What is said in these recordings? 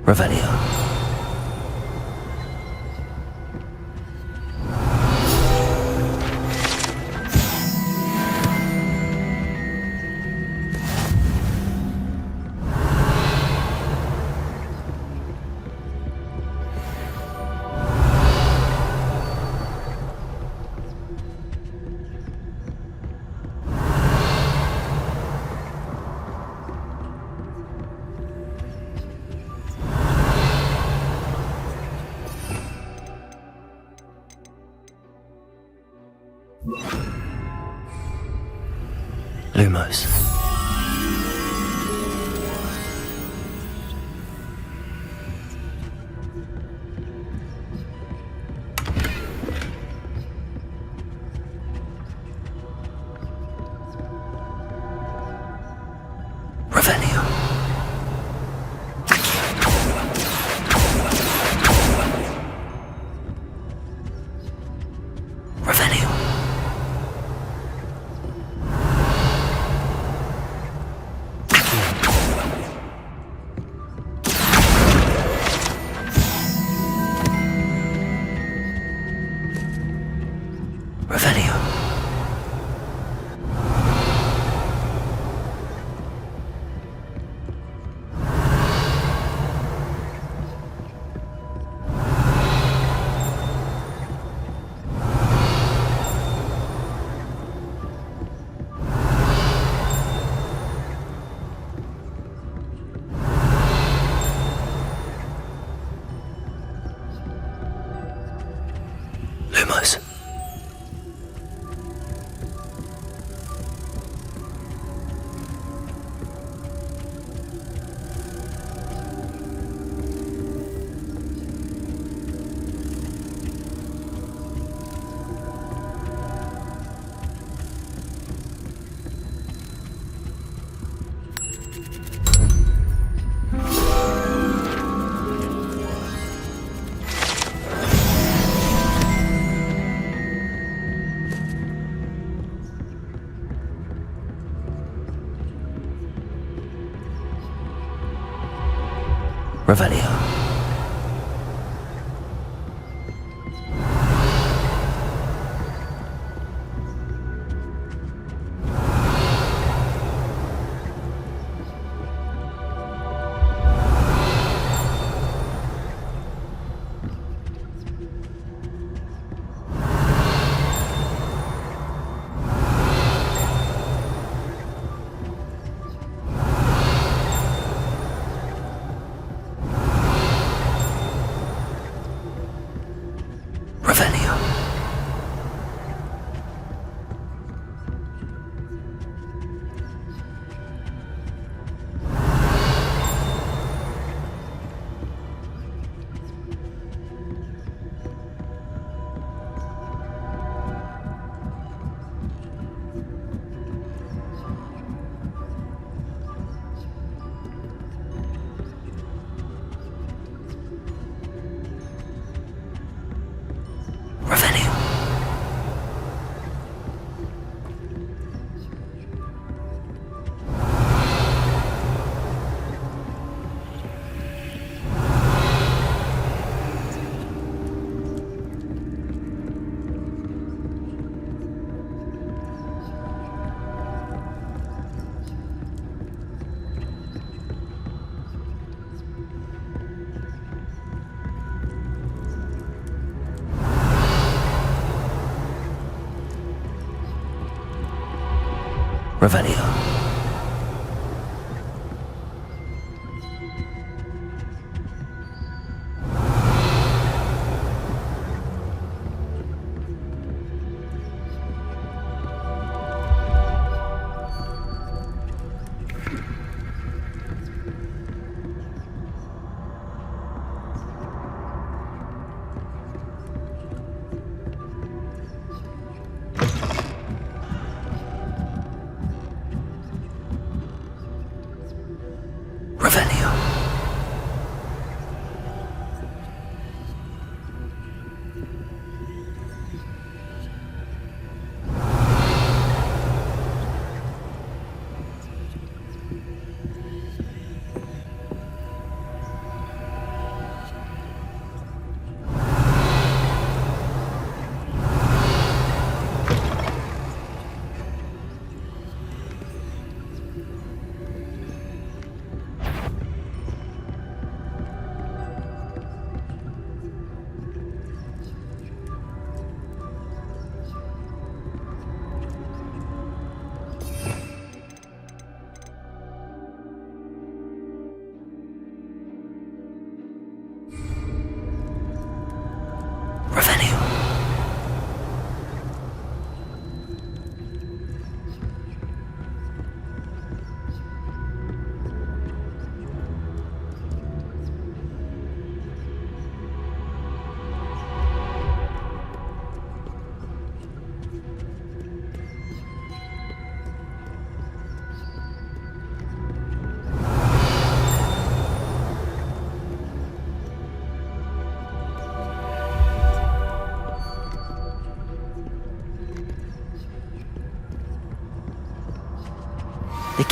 Revelio. Lumos. Revelio. Revelio. Revelio. Lumos. Revelio. Revelio. Revelio. Revelio. Revelio.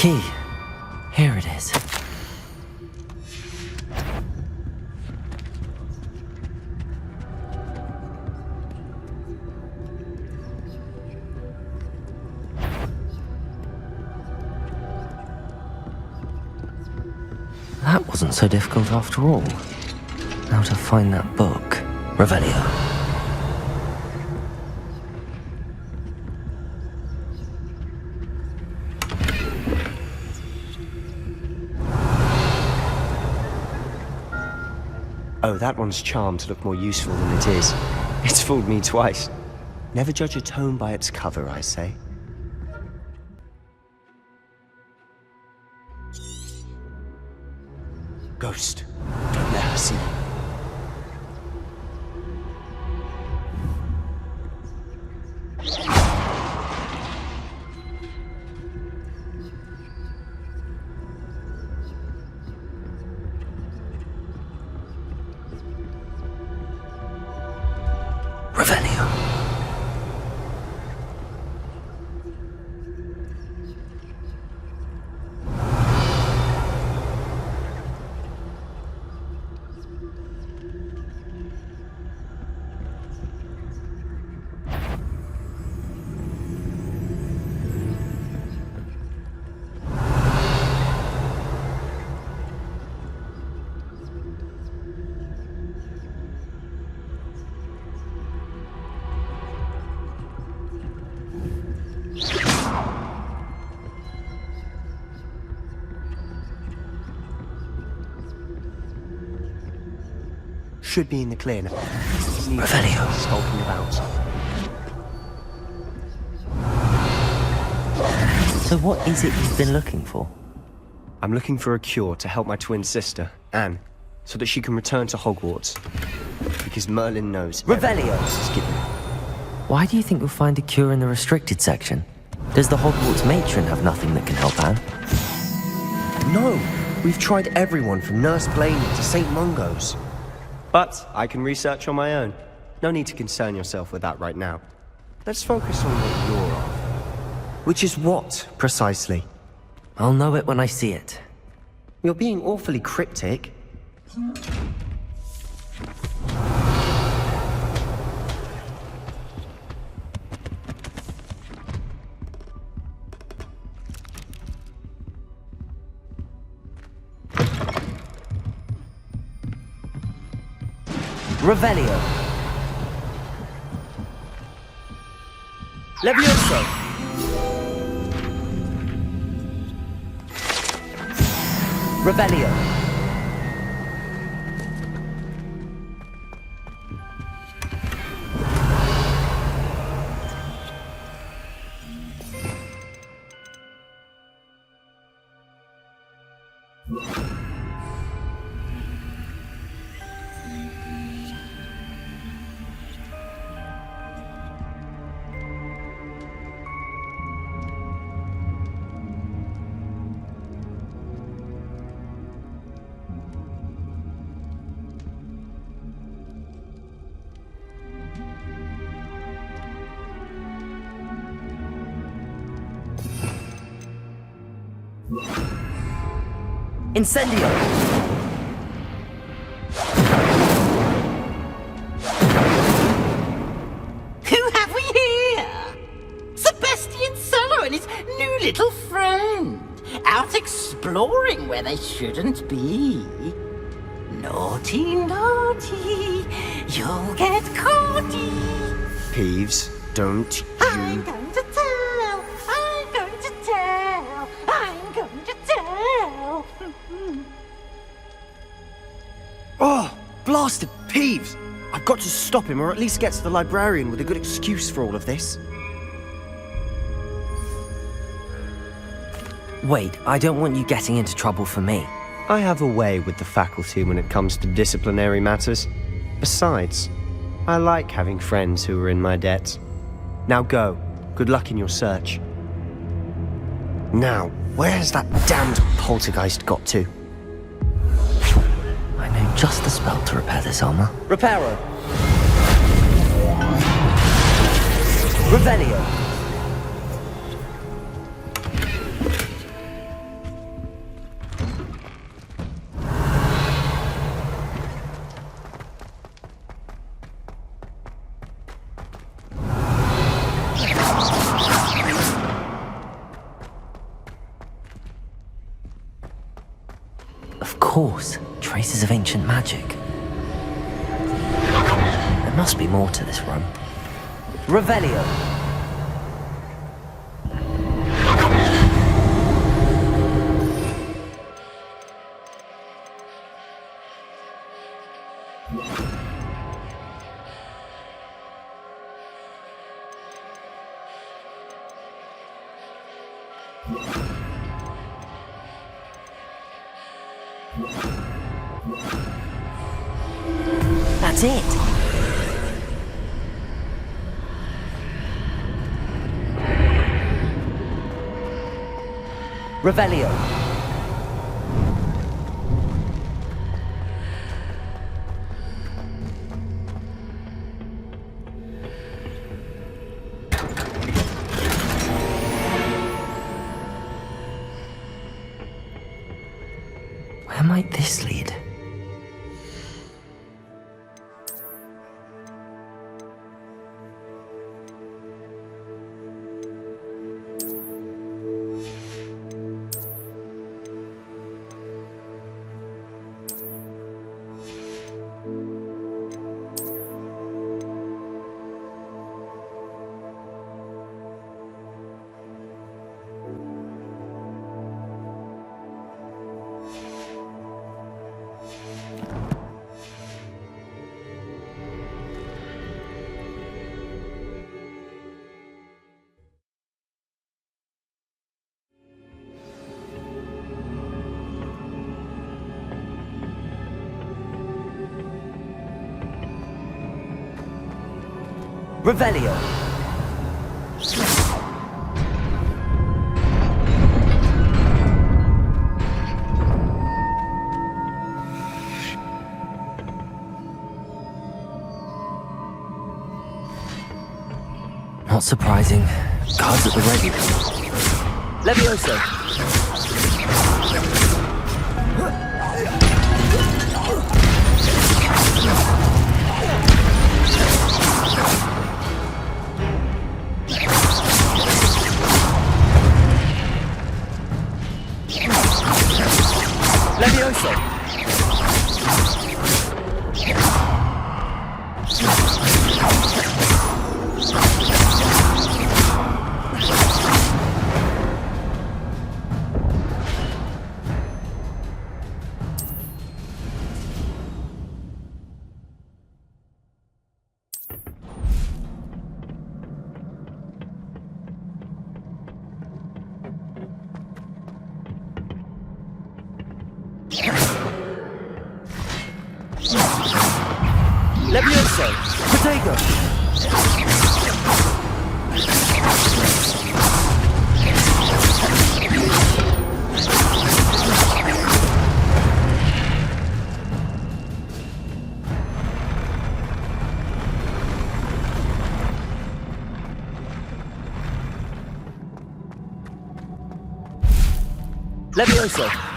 key. Here it is. That wasn't so difficult after all. Now to find that book. Revelio. Oh, that one's charmed to look more useful than it is. It's fooled me twice. Never judge a tome by its cover, I say. Ghost, don't let her see you. Revelio. Should be in the clear now. Revelio. Skulking about. So what is it you've been looking for? I'm looking for a cure to help my twin sister, Anne, so that she can return to Hogwarts. Because Merlin knows Revelio. is given. Why do you think you'll find a cure in the restricted section? Does the Hogwarts matron have nothing that can help Anne? No! We've tried everyone from Nurse Blaney to St. Mungo's. But I can research on my own. No need to concern yourself with that right now. Let's focus on what you're after. Which is what, precisely? I'll know it when I see it. You're being awfully cryptic. Revelio. Levioso. Revelio. Incendio! Who have we here? Sebastian Solo and his new little friend, out exploring where they shouldn't be. Naughty, naughty, you'll get caughty. Peeves, don't I'm you... going to tell, I'm going to tell, I'm going to tell. Oh, blasted Peeves! I've got to stop him, or at least get to the librarian with a good excuse for all of this. Wait, I don't want you getting into trouble for me. I have a way with the faculty when it comes to disciplinary matters. Besides, I like having friends who are in my debt. Now go. Good luck in your search. Now, where has that damned poltergeist got to? I know just the spell to repair this armor. Reparo. Revelio. Of course, traces of ancient magic. There must be more to this room. Revelio! That's it! Revelio! Where might this lead? Revelio! Not surprising. Cards at the ready. Levioso! Levioso! Levioso! Protego! Levioso!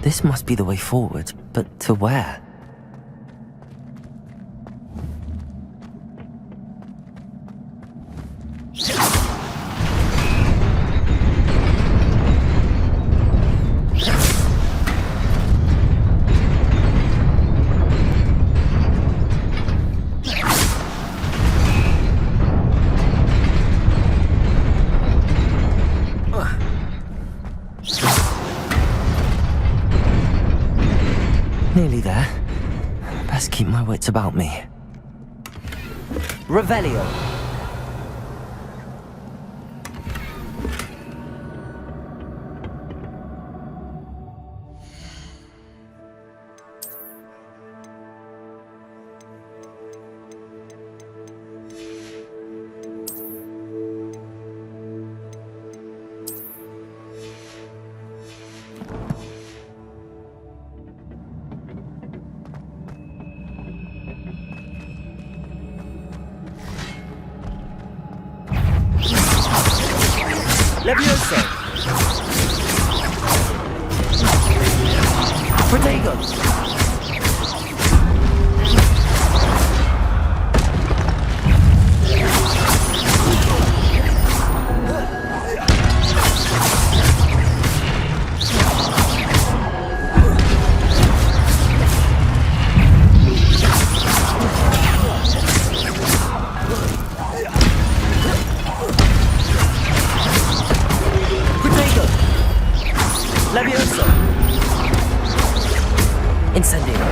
This must be the way forward, but to where? Nearly there. Best keep my wits about me. Revelio! Levioso! Protego! Protego! Levioso! Incendio!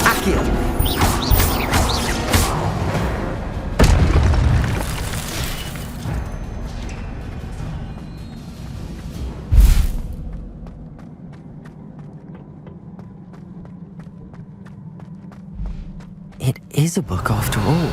Accio! It is a book after all.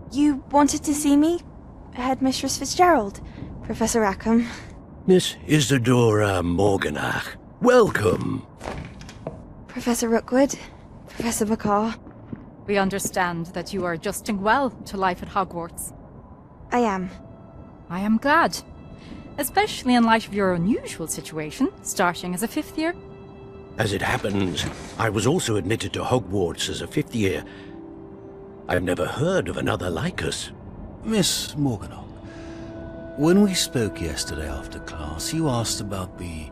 You wanted to see me? Headmistress Fitzgerald? Professor Rackham? Miss Isadora Morganach, welcome. Professor Rookwood? Professor Bakar? We understand that you are adjusting well to life at Hogwarts. I am. I am glad. Especially in light of your unusual situation, starting as a 5th year. As it happens, I was also admitted to Hogwarts as a 5th year. I've never heard of another like us. Miss Morganach, when we spoke yesterday after class, you asked about the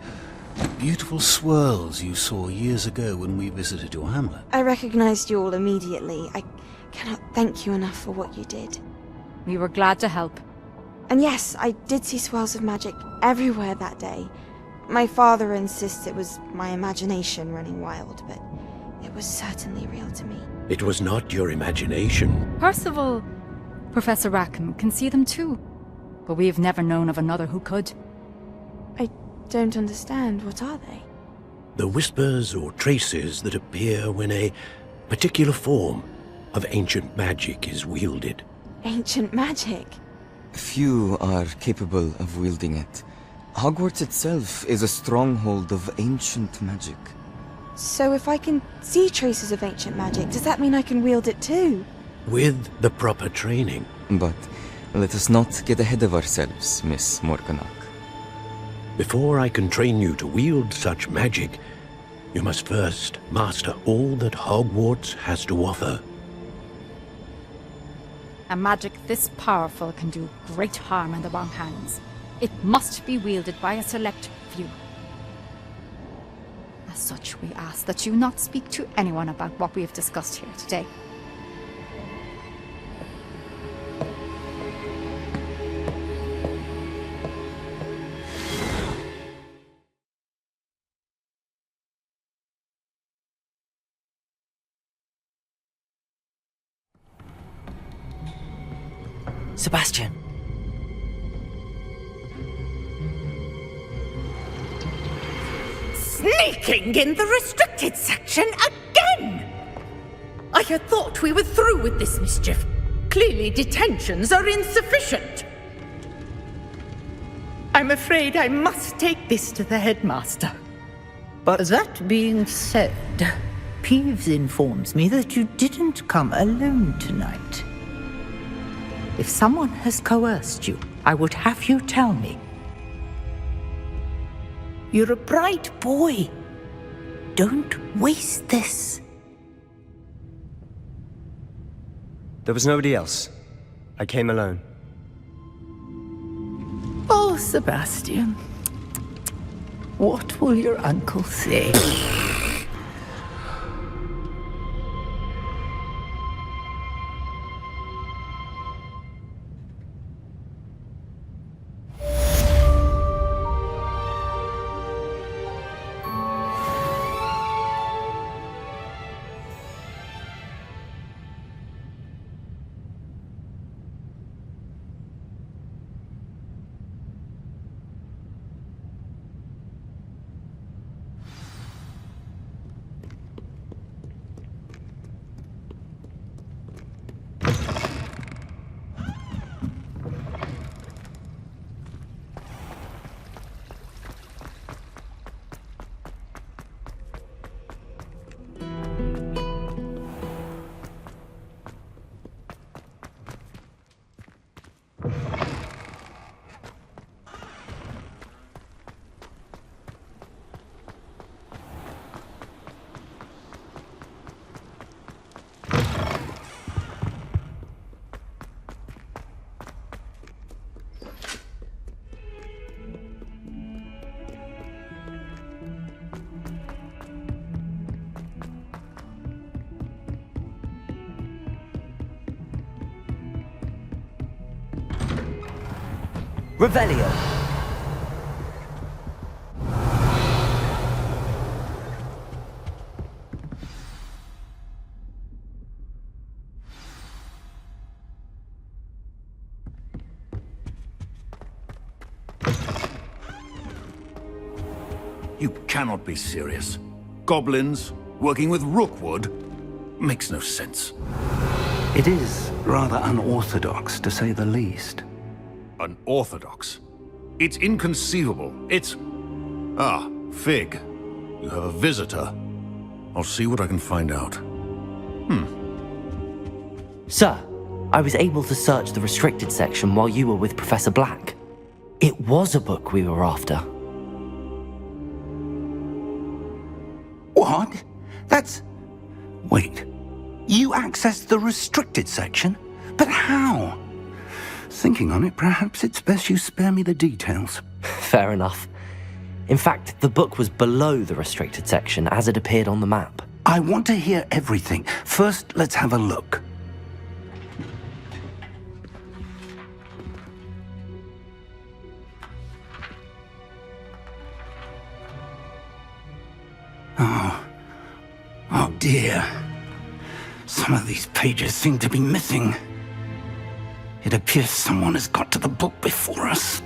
beautiful swirls you saw years ago when we visited your hamlet. I recognized you all immediately. I cannot thank you enough for what you did. We were glad to help. And yes, I did see swirls of magic everywhere that day. My father insists it was my imagination running wild, but it was certainly real to me. It was not your imagination. Percival, Professor Rackham can see them too. But we have never known of another who could. I don't understand. What are they? The whispers or traces that appear when a particular form of ancient magic is wielded. Ancient magic? Few are capable of wielding it. Hogwarts itself is a stronghold of ancient magic. So if I can see traces of ancient magic, does that mean I can wield it too? With the proper training. But let us not get ahead of ourselves, Miss Morganach. Before I can train you to wield such magic, You must first master all that Hogwarts has to offer. A magic this powerful can do great harm in the wrong hands. It must be wielded by a select few. As such, we ask that you not speak to anyone about what we have discussed here today. Sebastian. Sneaking in the restricted section again! I had thought we were through with this mischief. Clearly detentions are insufficient. I'm afraid I must take this to the headmaster. But That being said, Peeves informs me that you didn't come alone tonight. If someone has coerced you, I would have you tell me. You're a bright boy. Don't waste this. there was nobody else. I came alone. Oh, Sebastian. What will your uncle say? Revelio. You cannot be serious. Goblins working with Rookwood makes no sense. It is rather unorthodox, to say the least. Unorthodox? It's inconceivable. It's... Ah, Fig. You have a visitor. I'll see what I can find out. Sir, I was able to search the restricted section while you were with Professor Black. It was a book we were after. What? That's... Wait. You accessed the restricted section? But how? Thinking on it, perhaps it's best you spare me the details. Fair enough. In fact, the book was below the restricted section as it appeared on the map. I want to hear everything. First, let's have a look. Oh dear. Some of these pages seem to be missing. It appears someone has got to the book before us.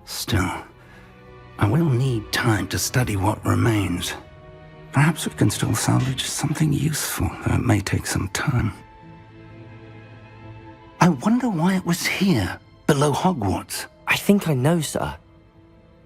Still, I will need time to study what remains. Perhaps we can still salvage something useful, though it may take some time. I wonder why it was here, below Hogwarts. I think I know, sir.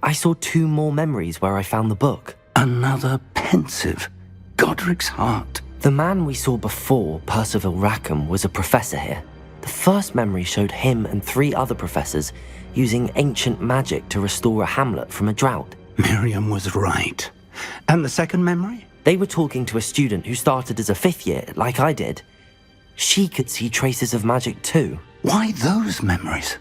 I saw 2 more memories where I found the book. Another pensive Godric's heart. The man we saw before, Percival Rackham, was a professor here. The first memory showed him and 3 other professors using ancient magic to restore a hamlet from a drought. Miriam was right. And the second memory? They were talking to a student who started as a 5th year, like I did. She could see traces of magic too. Why those memories?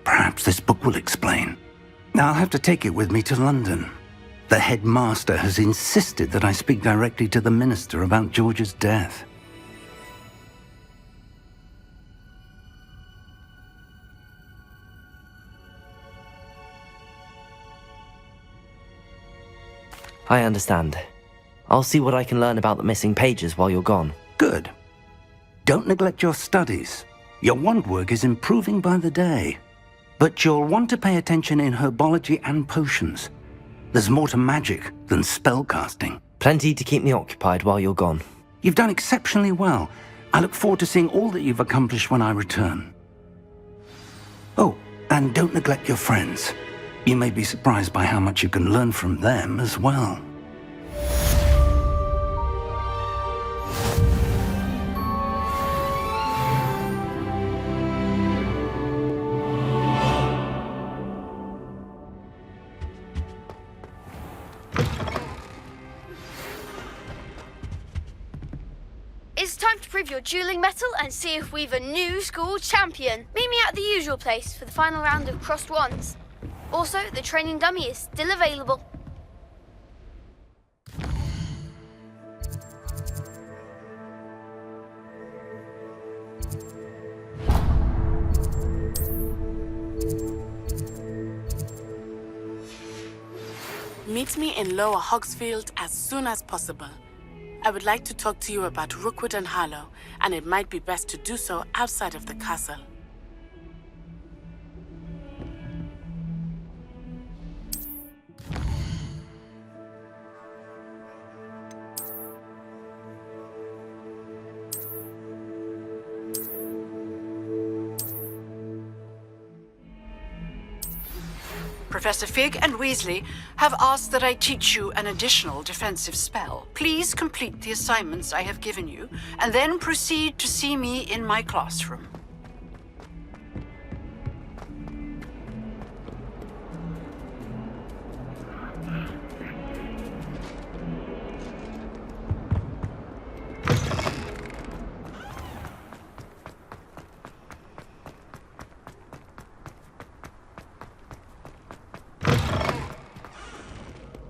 Perhaps this book will explain. I'll have to take it with me to London. The headmaster has insisted that I speak directly to the minister about George's death. I understand. I'll see what I can learn about the missing pages while you're gone. Good. Don't neglect your studies. Your wand work is improving by the day. But you'll want to pay attention in herbology and potions. There's more to magic than spellcasting. Plenty to keep me occupied while you're gone. You've done exceptionally well. I look forward to seeing all that you've accomplished when I return. Oh, and don't neglect your friends. You may be surprised by how much you can learn from them as well. It's time to prove your dueling mettle and see if we've a new school champion. Meet me at the usual place for the final round of crossed wands. Also, the training dummy is still available. Meet me in Lower Hogsfield as soon as possible. I would like to talk to you about Rookwood and Harlow, and it might be best to do so outside of the castle. Professor Fig and Weasley have asked that I teach you an additional defensive spell. Please complete the assignments I have given you, and then proceed to see me in my classroom.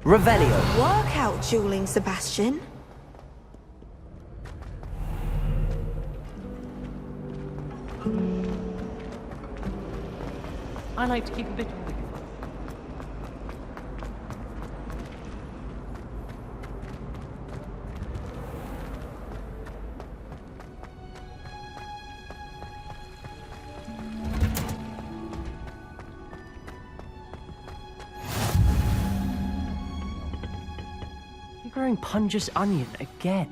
Revelio. Work out, dueling Sebastian. I like to keep a bit of it. Growing Pungus onion again.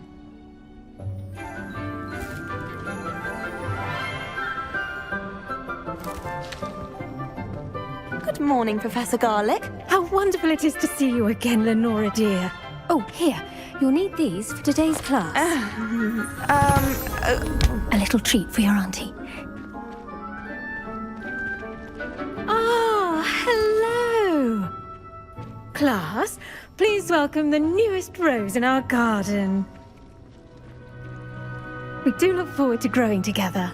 Good morning, Professor Garlick. How wonderful it is to see you again, Lenora dear. Oh, here, you'll need these for today's class. A little treat for your auntie. Ah, hello. Class, please welcome the newest rose in our garden. We do look forward to growing together.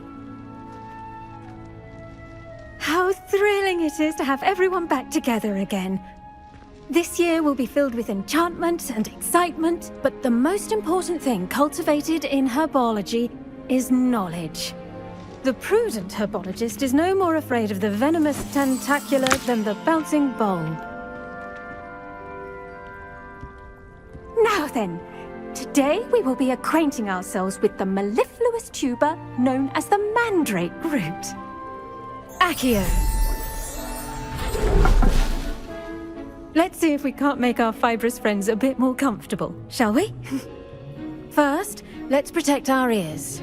How thrilling it is to have everyone back together again. This year will be filled with enchantment and excitement, but the most important thing cultivated in herbology is knowledge. The prudent herbologist is no more afraid of the venomous tentacular than the bouncing bulb. Now then, today we will be acquainting ourselves with the mellifluous tuber known as the mandrake root. Accio. Let's see if we can't make our fibrous friends a bit more comfortable, shall we? First, let's protect our ears.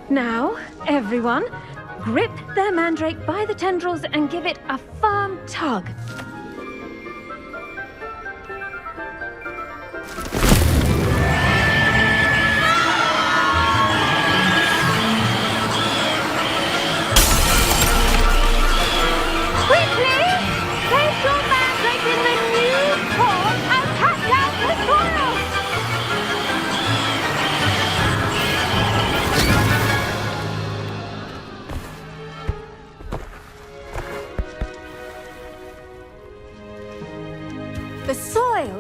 Now, everyone, grip their mandrake by the tendrils and give it a firm tug.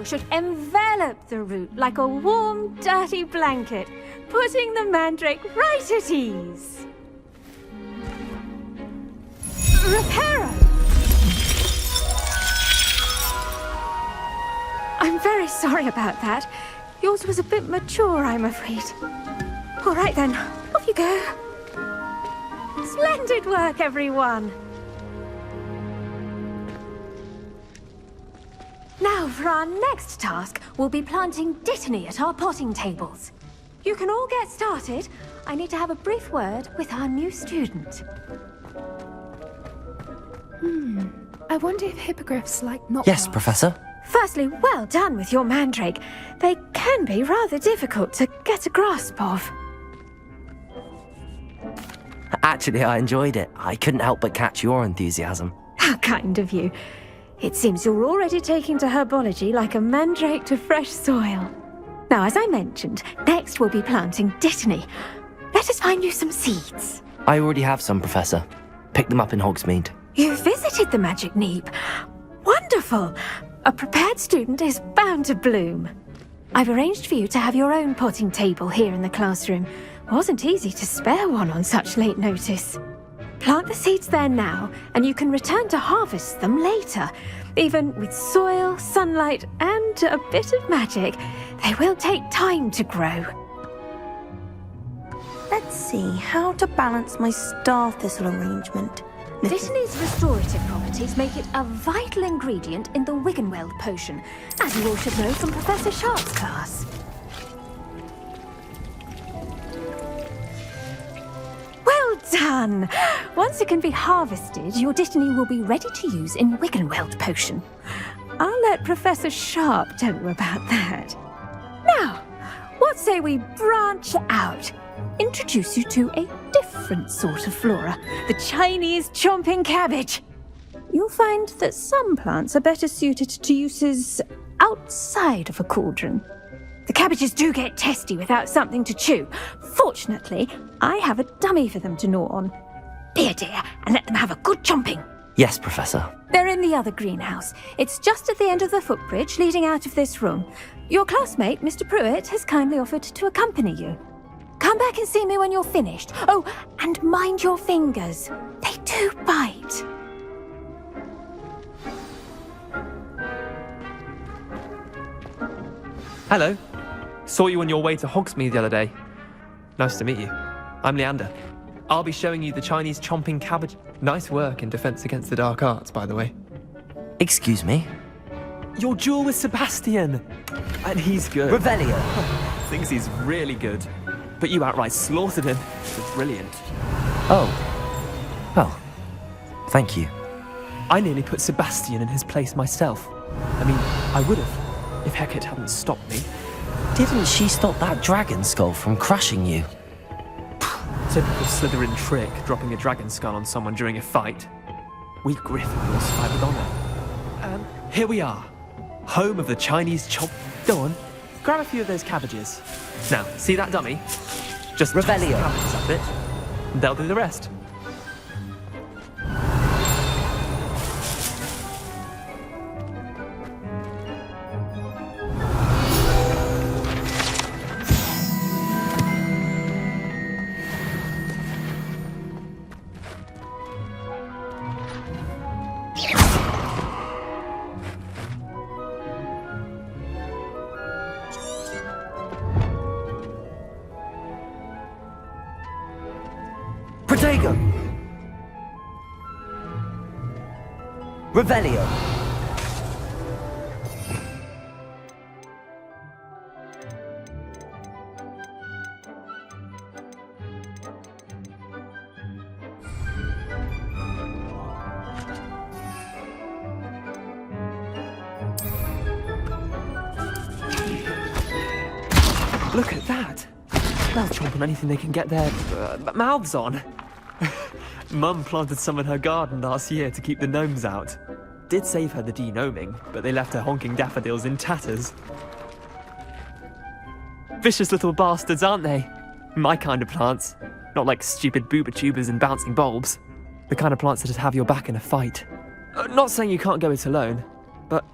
should envelop the root like a warm, dirty blanket, putting the mandrake right at ease. Reparo! I'm very sorry about that. Yours was a bit mature, I'm afraid. All right then, off you go. Splendid work, everyone! Now, for our next task, we'll be planting dittany at our potting tables. You can all get started. I need to have a brief word with our new student. I wonder if hippogriffs like knotweed. Yes, Professor. Firstly, well done with your mandrake. They can be rather difficult to get a grasp of. Actually, I enjoyed it. I couldn't help but catch your enthusiasm. How kind of you. It seems you're already taking to herbology like a mandrake to fresh soil. Now, as I mentioned, next we'll be planting dittany. Let us find you some seeds. I already have some, Professor. Picked them up in Hogsmeade. You visited the Magic Neep. Wonderful! A prepared student is bound to bloom. I've arranged for you to have your own potting table here in the classroom. Wasn't easy to spare one on such late notice. Plant the seeds there now, and you can return to harvest them later. Even with soil, sunlight, and a bit of magic, they will take time to grow. Let's see how to balance my star thistle arrangement. Dittany's restorative properties make it a vital ingredient in the Wiggenweld potion, as you all should know from Professor Sharp's class. Well done! Once it can be harvested, your dittany will be ready to use in Wiggenweld potion. I'll let Professor Sharp tell you about that. Now, what say we branch out? Introduce you to a different sort of flora, the Chinese chomping cabbage. You'll find that some plants are better suited to uses outside of a cauldron. The cabbages do get testy without something to chew. Fortunately, I have a dummy for them to gnaw on. Be a dear and let them have a good chomping. Yes, Professor. They're in the other greenhouse. It's just at the end of the footbridge leading out of this room. Your classmate, Mr. Pruitt, has kindly offered to accompany you. Come back and see me when you're finished. Oh, and mind your fingers. They do bite. Hello. Saw you on your way to Hogsmeade the other day. Nice to meet you. I'm Leander. I'll be showing you the Chinese chomping cabbage. Nice work in Defense Against the Dark Arts, by the way. Excuse me? Your duel with Sebastian! And he's good. Revelio! Thinks he's really good. But you outright slaughtered him. It's brilliant. Oh. Well, thank you. I nearly put Sebastian in his place myself. I mean, I would have, if Hecate hadn't stopped me. Didn't she stop that dragon skull from crushing you? Typical Slytherin trick, dropping a dragon skull on someone during a fight. We Gryffindors fight with honor. Here we are. Home of the Chinese chomp. Go on, grab a few of those cabbages. Now, see that dummy? Just toss the Revelio. cabbages up it. And they'll do the rest. Protego! Revelio! Look at that! They'll chomp on anything they can get their mouths on. Mum planted some in her garden last year to keep the gnomes out. Did save her the de-gnoming, but they left her honking daffodils in tatters. Vicious little bastards, aren't they? My kind of plants. Not like stupid booba tubers and bouncing bulbs. The kind of plants that'd have your back in a fight. Not saying you can't go it alone, but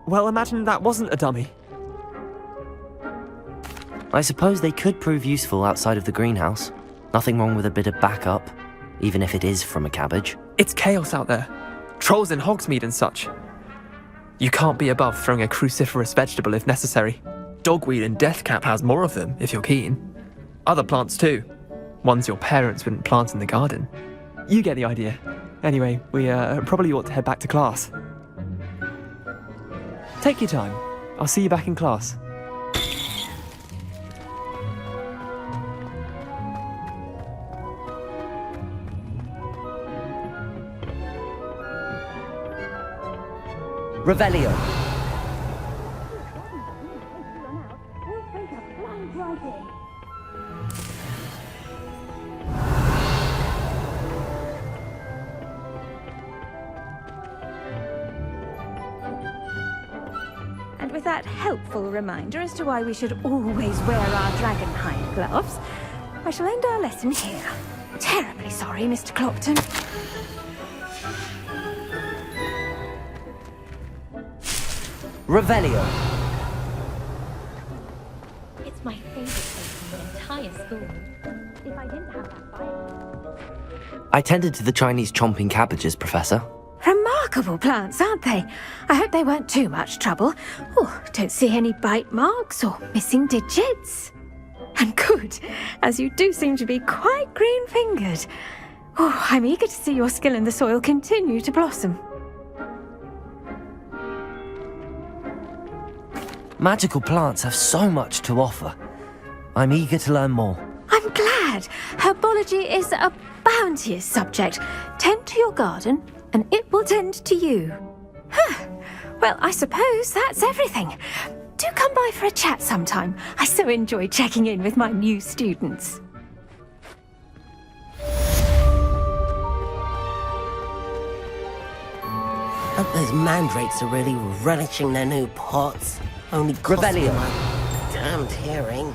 Well, imagine that wasn't a dummy. I suppose they could prove useful outside of the greenhouse. Nothing wrong with a bit of backup, even if it is from a cabbage. It's chaos out there. Trolls in Hogsmeade and such. You can't be above throwing a cruciferous vegetable if necessary. Dogweed and deathcap has more of them, if you're keen. Other plants too. Ones your parents wouldn't plant in the garden. You get the idea. Anyway, we probably ought to head back to class. Take your time. I'll see you back in class. Revelio. And with that helpful reminder as to why we should always wear our dragonhide gloves, I shall end our lesson here. Terribly sorry, Mr. Clopton. Revelio. It's my favorite place in the entire school. If I didn't have that bite... I tended to the Chinese chomping cabbages, Professor. Remarkable plants, aren't they? I hope they weren't too much trouble. Oh, don't see any bite marks or missing digits. And good, as you do seem to be quite green-fingered. Oh, I'm eager to see your skill in the soil continue to blossom. Magical plants have so much to offer. I'm eager to learn more. I'm glad. Herbology is a bounteous subject. Tend to your garden, and it will tend to you. Huh. Well, I suppose that's everything. Do come by for a chat sometime. I so enjoy checking in with my new students. Hope those mandrakes are really relishing their new pots. Only cost me my damned hearing.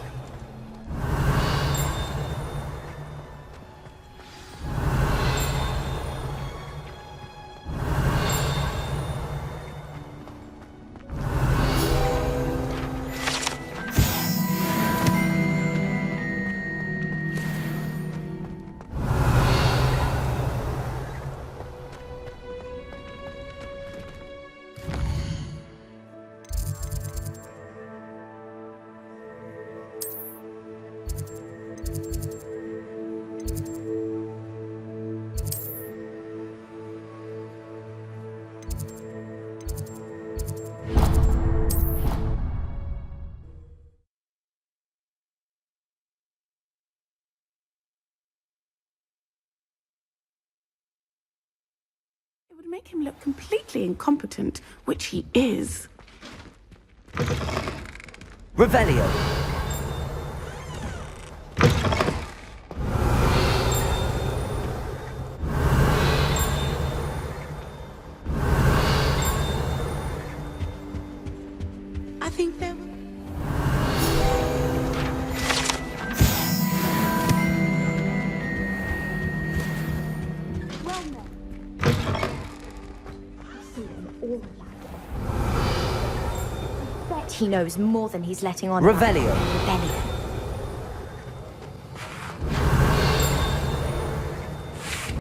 It would make him look completely incompetent, which he is. Revelio. I think there were... Bet he knows more than he's letting on. Revelio. Revelio.